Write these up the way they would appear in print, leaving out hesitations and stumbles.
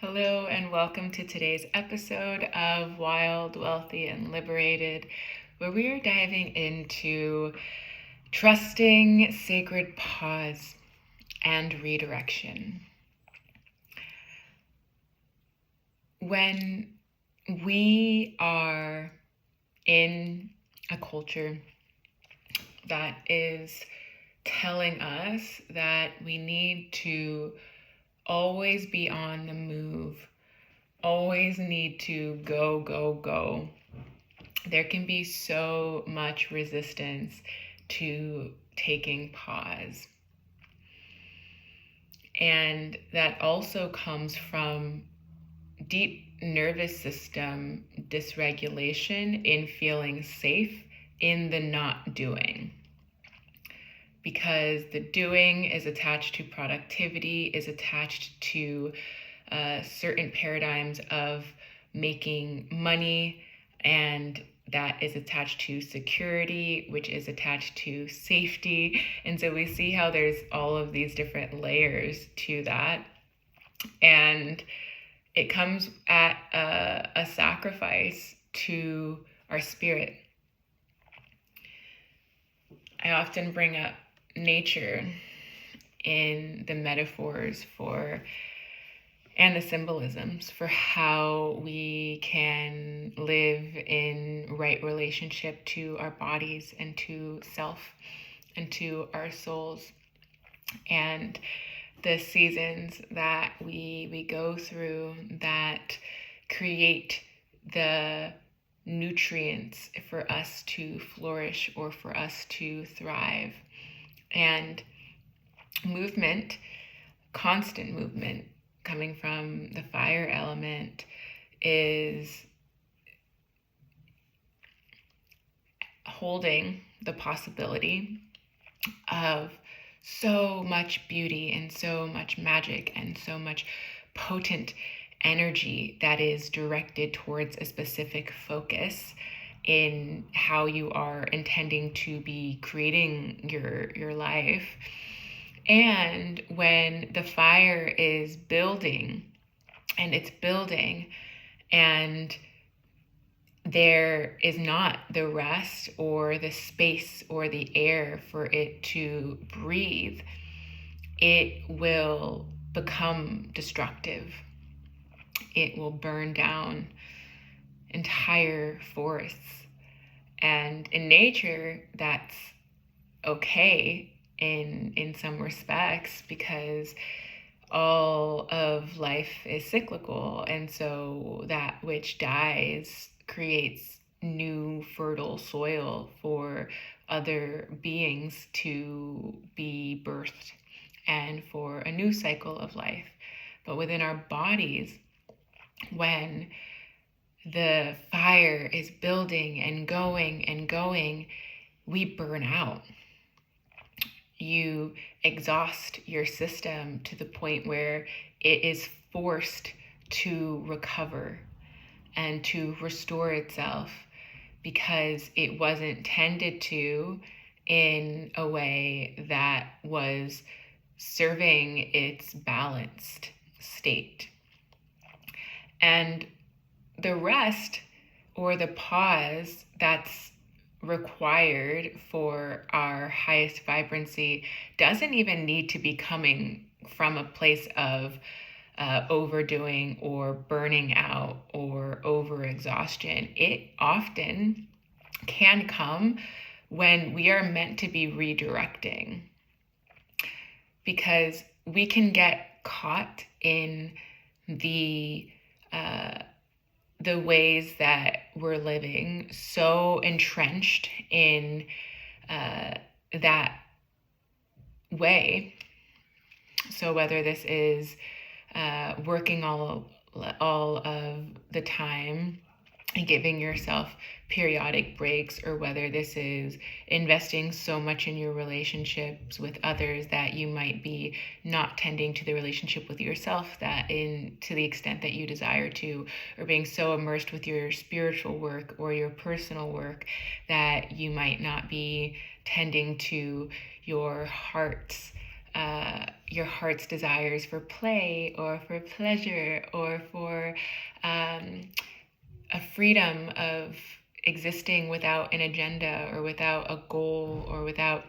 Hello, and welcome to today's episode of Wild, Wealthy, and Liberated, where we are diving into trusting sacred pause and redirection. When we are in a culture that is telling us that we need to always be on the move, always need to go, go, go, there can be so much resistance to taking pause. And that also comes from deep nervous system dysregulation in feeling safe in the not doing. Because the doing is attached to productivity, is attached to certain paradigms of making money, and that is attached to security, which is attached to safety. And so we see how there's all of these different layers to that. And it comes at a sacrifice to our spirit. I often bring up nature in the metaphors for and the symbolisms for how we can live in right relationship to our bodies and to self and to our souls. And the seasons that we go through that create the nutrients for us to flourish or for us to thrive. And movement, constant movement coming from the fire element, is holding the possibility of so much beauty and so much magic and so much potent energy that is directed towards a specific focus in how you are intending to be creating your life. And when the fire is building and it's building and there is not the rest or the space or the air for it to breathe, it will become destructive. It will burn down entire forests. And in nature, that's okay in some respects, because all of life is cyclical. And so that which dies creates new fertile soil for other beings to be birthed and for a new cycle of life. But within our bodies, when the fire is building and going, we burn out. You exhaust your system to the point where it is forced to recover and to restore itself because it wasn't tended to in a way that was serving its balanced state. And the rest or the pause that's required for our highest vibrancy doesn't even need to be coming from a place of overdoing or burning out or overexhaustion. It often can come when we are meant to be redirecting, because we can get caught in the ways that we're living, so entrenched in that way. So whether this is working all of the time and giving yourself periodic breaks, or whether this is investing so much in your relationships with others that you might be not tending to the relationship with yourself that to the extent that you desire to, or being so immersed with your spiritual work or your personal work that you might not be tending to your heart's your heart's desires for play or for pleasure or for a freedom of existing without an agenda or without a goal or without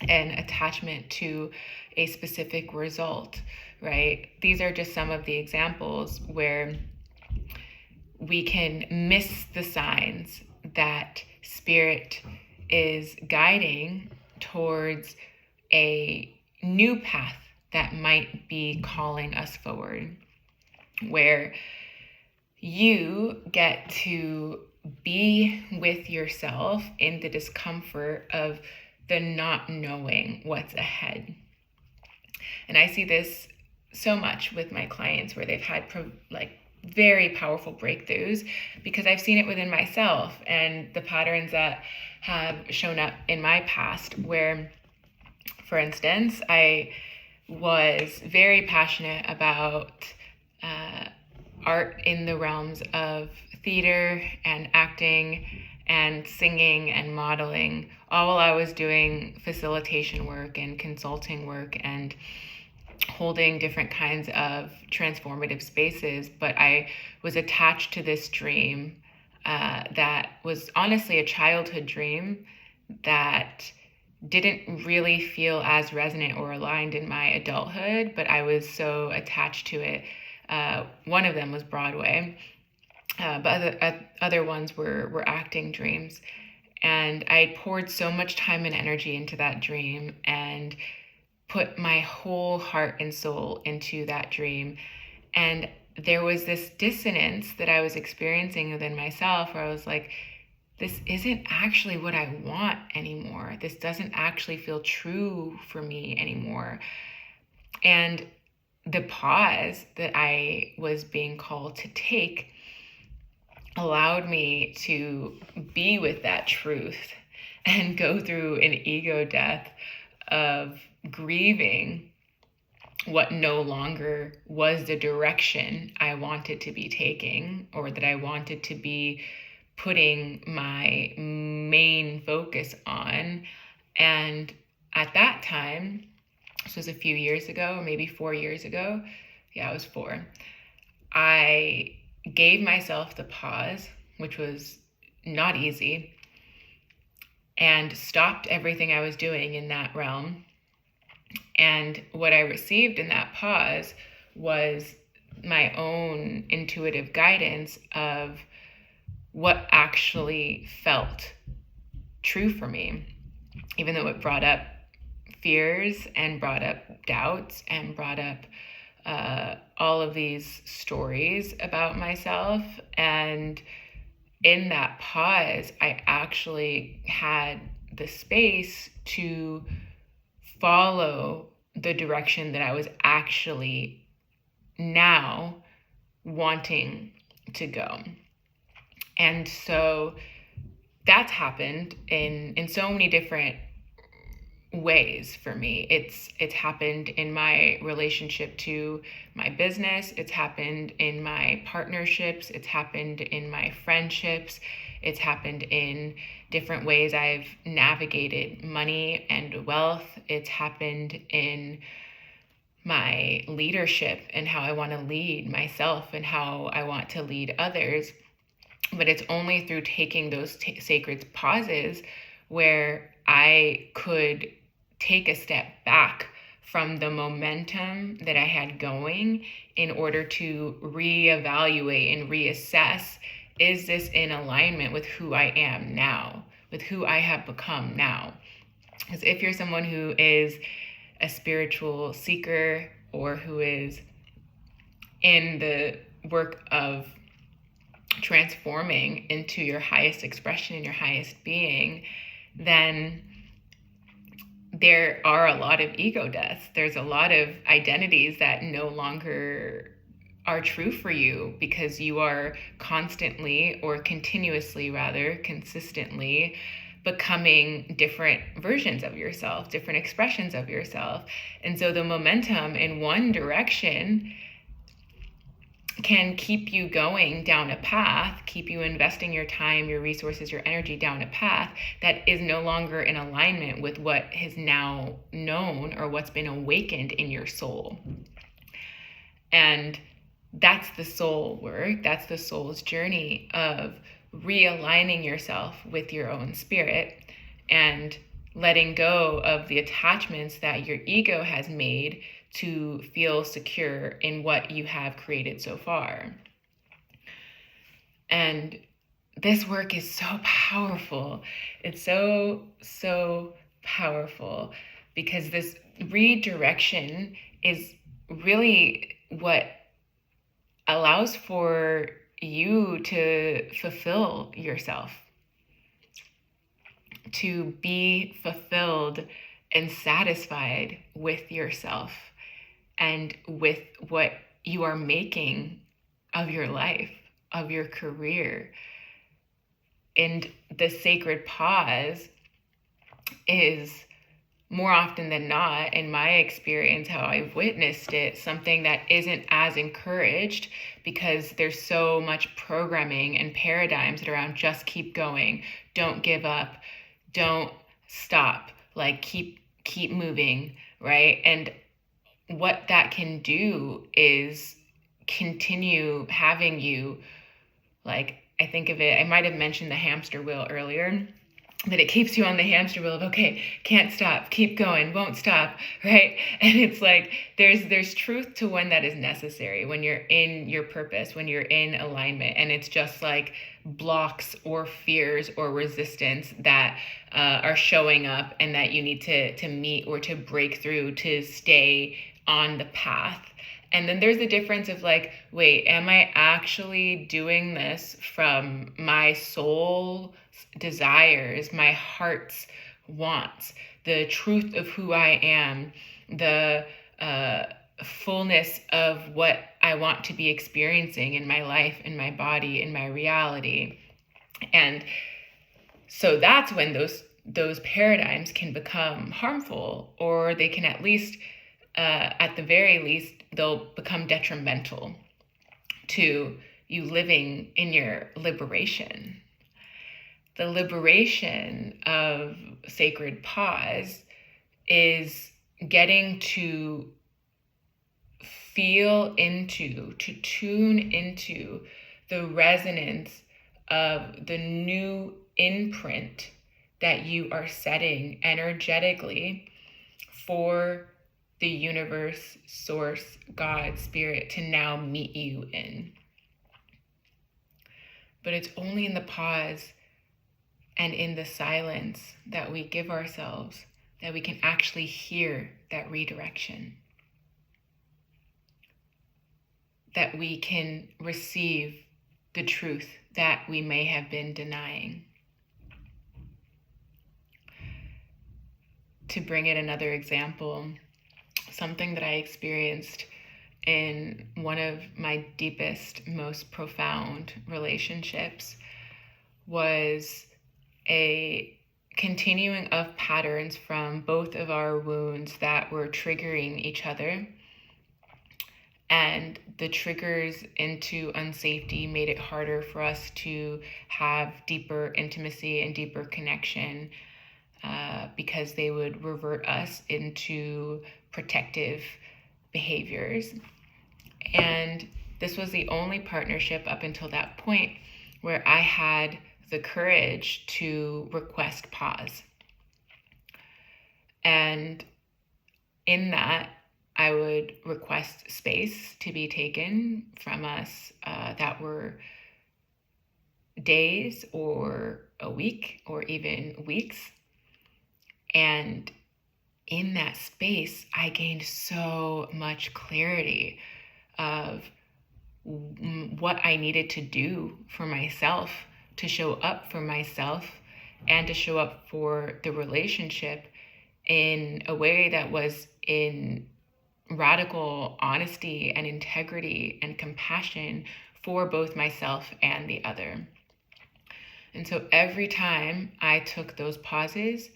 an attachment to a specific result, right? These are just some of the examples where we can miss the signs that Spirit is guiding towards a new path that might be calling us forward, where you get to be with yourself in the discomfort of the not knowing what's ahead. And I see this so much with my clients where they've had very powerful breakthroughs, because I've seen it within myself and the patterns that have shown up in my past where, for instance, I was very passionate about art in the realms of theater and acting and singing and modeling, all while I was doing facilitation work and consulting work and holding different kinds of transformative spaces. But I was attached to this dream that was honestly a childhood dream that didn't really feel as resonant or aligned in my adulthood, but I was so attached to it. One of them was Broadway, but other ones were acting dreams. And I poured so much time and energy into that dream and put my whole heart and soul into that dream. And there was this dissonance that I was experiencing within myself where I was like, this isn't actually what I want anymore. This doesn't actually feel true for me anymore. And the pause that I was being called to take allowed me to be with that truth and go through an ego death of grieving what no longer was the direction I wanted to be taking, or that I wanted to be putting my main focus on. And at that time, this was a few years ago, maybe 4 years ago. Yeah, it was 4. I gave myself the pause, which was not easy, and stopped everything I was doing in that realm. And what I received in that pause was my own intuitive guidance of what actually felt true for me, even though it brought up fears and brought up doubts and brought up all of these stories about myself. And in that pause, I actually had the space to follow the direction that I was actually now wanting to go. And so that's happened in so many different ways for me. It's happened in my relationship to my business. It's happened in my partnerships. It's happened in my friendships. It's happened in different ways I've navigated money and wealth. It's happened in my leadership and how I want to lead myself and how I want to lead others. But it's only through taking those sacred pauses where I could take a step back from the momentum that I had going in order to reevaluate and reassess, is this in alignment with who I am now, with who I have become now? Because if you're someone who is a spiritual seeker or who is in the work of transforming into your highest expression and your highest being, then there are a lot of ego deaths. There's a lot of identities that no longer are true for you because you are constantly, or continuously rather, consistently becoming different versions of yourself, different expressions of yourself. And so the momentum in one direction can keep you going down a path, keep you investing your time, your resources, your energy down a path that is no longer in alignment with what is now known or what's been awakened in your soul. And that's the soul work. That's the soul's journey of realigning yourself with your own spirit and letting go of the attachments that your ego has made to feel secure in what you have created so far. And this work is so powerful. It's so powerful because this redirection is really what allows for you to fulfill yourself, to be fulfilled and satisfied with yourself and with what you are making of your life, of your career. And the sacred pause is, more often than not, in my experience, how I've witnessed it, something that isn't as encouraged because there's so much programming and paradigms around just keep going, don't give up, don't stop, like keep moving, right? And what that can do is continue having you, like, I think of it, I might have mentioned the hamster wheel earlier, that it keeps you on the hamster wheel of, okay, can't stop, keep going, won't stop, right? And it's like, there's truth to when that is necessary, when you're in your purpose, when you're in alignment, and it's just like blocks or fears or resistance that are showing up and that you need to meet or to break through to stay on the path. And then there's the difference of like, wait, am I actually doing this from my soul desires, my heart's wants, the truth of who I am, the fullness of what I want to be experiencing in my life, in my body, in my reality? And so that's when those paradigms can become harmful, or they can at least, at the very least, they'll become detrimental to you living in your liberation. The liberation of sacred pause is getting to feel into, to tune into the resonance of the new imprint that you are setting energetically for the universe, source, God, spirit to now meet you in. But it's only in the pause and in the silence that we give ourselves that we can actually hear that redirection, that we can receive the truth that we may have been denying. To bring it another example, something that I experienced in one of my deepest, most profound relationships was a continuing of patterns from both of our wounds that were triggering each other. And the triggers into unsafety made it harder for us to have deeper intimacy and deeper connection, because they would revert us into protective behaviors. And this was the only partnership up until that point where I had the courage to request pause. And in that, I would request space to be taken from us that were days or a week or even weeks. And in that space, I gained so much clarity of what I needed to do for myself, to show up for myself and to show up for the relationship in a way that was in radical honesty and integrity and compassion for both myself and the other. And so every time I took those pauses,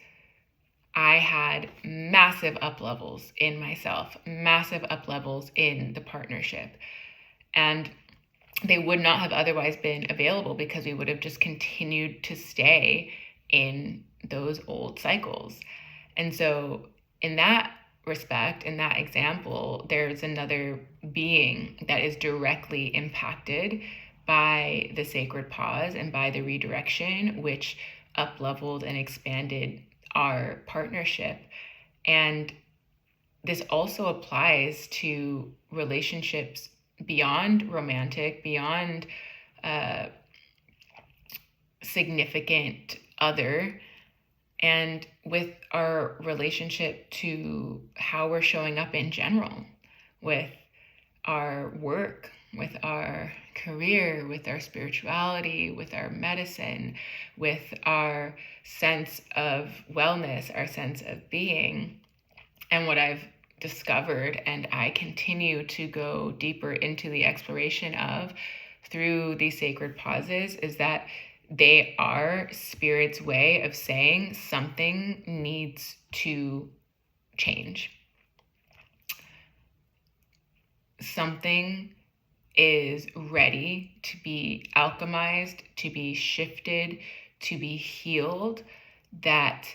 I had massive up levels in myself, massive up levels in the partnership. And they would not have otherwise been available, because we would have just continued to stay in those old cycles. And so in that respect, in that example, there's another being that is directly impacted by the sacred pause and by the redirection, which up-leveled and expanded our partnership. And this also applies to relationships beyond romantic, beyond significant other, and with our relationship to how we're showing up in general, with our work, with our career, with our spirituality, with our medicine, with our sense of wellness, our sense of being. And what I've discovered, and I continue to go deeper into the exploration of through these sacred pauses, is that they are Spirit's way of saying something needs to change. Something is ready to be alchemized, to be shifted, to be healed, that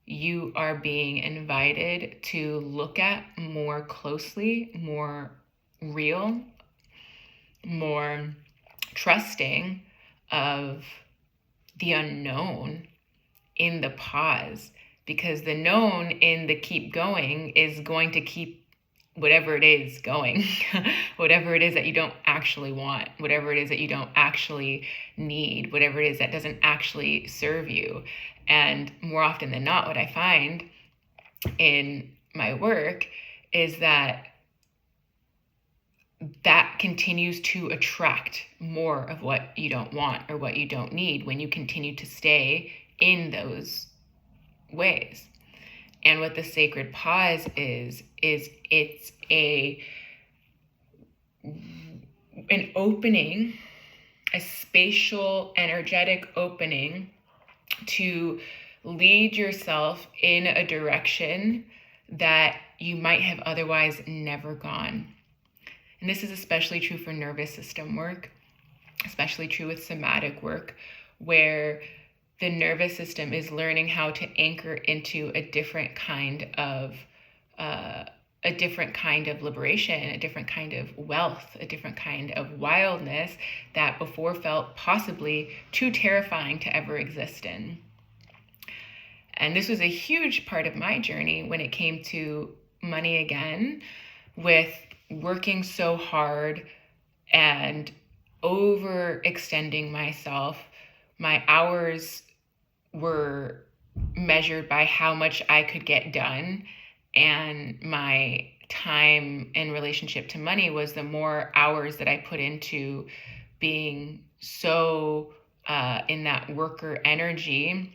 you are being invited to look at more closely, more real, more trusting of the unknown in the pause, because the known in the keep going is going to keep whatever it is going, whatever it is that you don't actually want, whatever it is that you don't actually need, whatever it is that doesn't actually serve you. And more often than not, what I find in my work is that continues to attract more of what you don't want or what you don't need when you continue to stay in those ways. And what the sacred pause is it's an opening, a spatial, energetic opening to lead yourself in a direction that you might have otherwise never gone. And this is especially true for nervous system work, especially true with somatic work, where the nervous system is learning how to anchor into a different kind of liberation, a different kind of wealth, a different kind of wildness that before felt possibly too terrifying to ever exist in. And this was a huge part of my journey when it came to money again, with working so hard and overextending myself. My hours were measured by how much I could get done, and my time in relationship to money was the more hours that I put into being so in that worker energy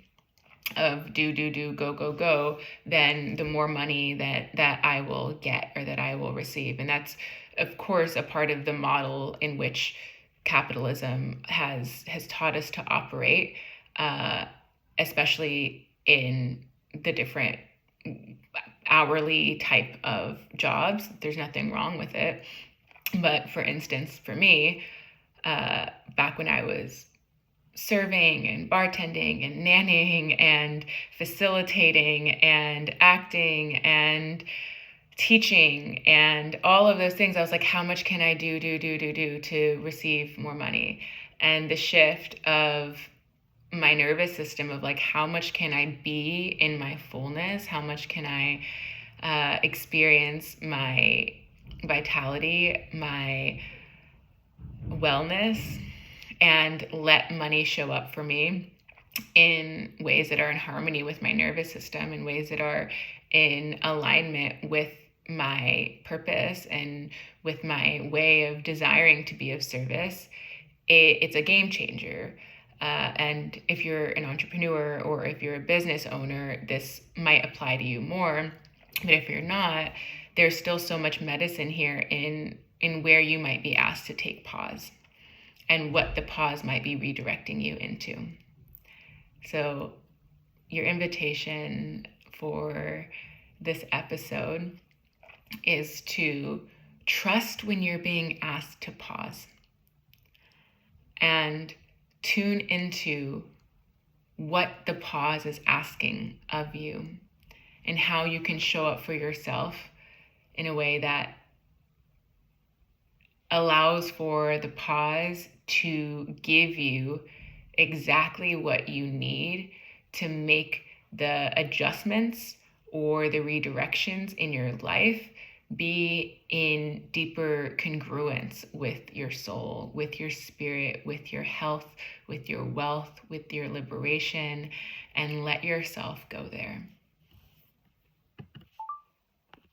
of do, go, then the more money that I will get or that I will receive. And that's, of course, a part of the model in which capitalism has taught us to operate, especially in the different hourly type of jobs. There's nothing wrong with it. But for instance, for me, back when I was serving and bartending and nannying and facilitating and acting and teaching and all of those things, I was like, how much can I do to receive more money? And the shift of my nervous system of like, how much can I be in my fullness? How much can I experience my vitality, my wellness, and let money show up for me in ways that are in harmony with my nervous system, in ways that are in alignment with my purpose and with my way of desiring to be of service. It's a game changer. And if you're an entrepreneur or if you're a business owner, this might apply to you more. But if you're not, there's still so much medicine here in where you might be asked to take pause and what the pause might be redirecting you into. So your invitation for this episode is to trust when you're being asked to pause. and tune into what the pause is asking of you and how you can show up for yourself in a way that allows for the pause to give you exactly what you need to make the adjustments or the redirections in your life be in deeper congruence with your soul, with your spirit, with your health, with your wealth, with your liberation, and let yourself go there.